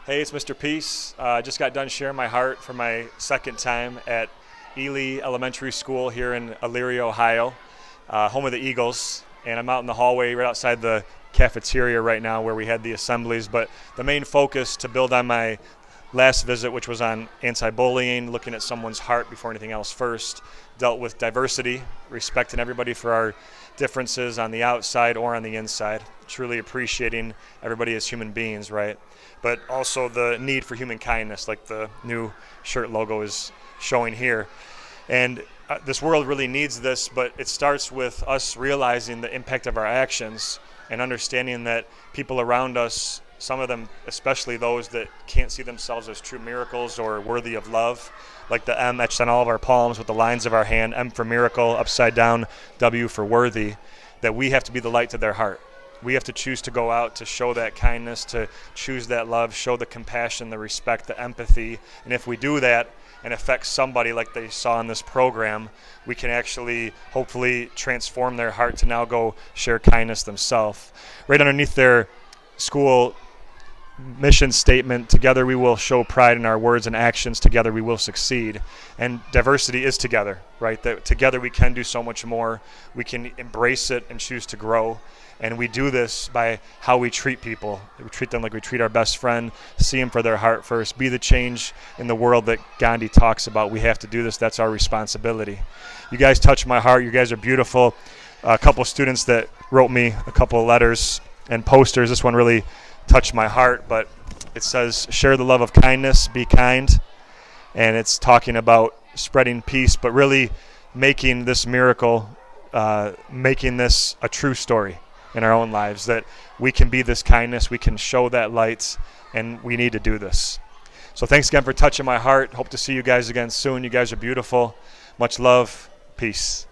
Hey, it's Mr. Peace. I just got done sharing my heart for my second time at Ely Elementary School here in Elyria, Ohio, home of the Eagles. And I'm out in the hallway right outside the cafeteria right now where we had the assemblies. But the main focus to build on my last visit, which was on anti-bullying, looking at someone's heart before anything else first, dealt with diversity, respecting everybody for our differences on the outside or on the inside, truly appreciating everybody as human beings, right? But also the need for human kindness, like the new shirt logo is showing here. And this world really needs this, but it starts with us realizing the impact of our actions and understanding that people around us, some of them, especially those that can't see themselves as true miracles or worthy of love, like the M etched on all of our palms with the lines of our hand, M for miracle, upside down, W for worthy, that we have to be the light to their heart. We have to choose to go out to show that kindness, to choose that love, show the compassion, the respect, the empathy. And if we do that and affect somebody like they saw in this program, we can actually hopefully transform their heart to now go share kindness themselves. Right underneath their school mission statement, together we will show pride in our words and actions, together we will succeed. And diversity is together, right? That together we can do so much more. We can embrace it and choose to grow. And we do this by how we treat people. We treat them like we treat our best friend, see them for their heart first, be the change in the world that Gandhi talks about. We have to do this. That's our responsibility. You guys touch my heart. You guys are beautiful. A couple students that wrote me a couple of letters and posters. This one really touched my heart, but it says, share the love of kindness, be kind. And it's talking about spreading peace, but really making this miracle, making this a true story in our own lives, that we can be this kindness, we can show that light, and we need to do this. So thanks again for touching my heart. Hope to see you guys again soon. You guys are beautiful. Much love. Peace.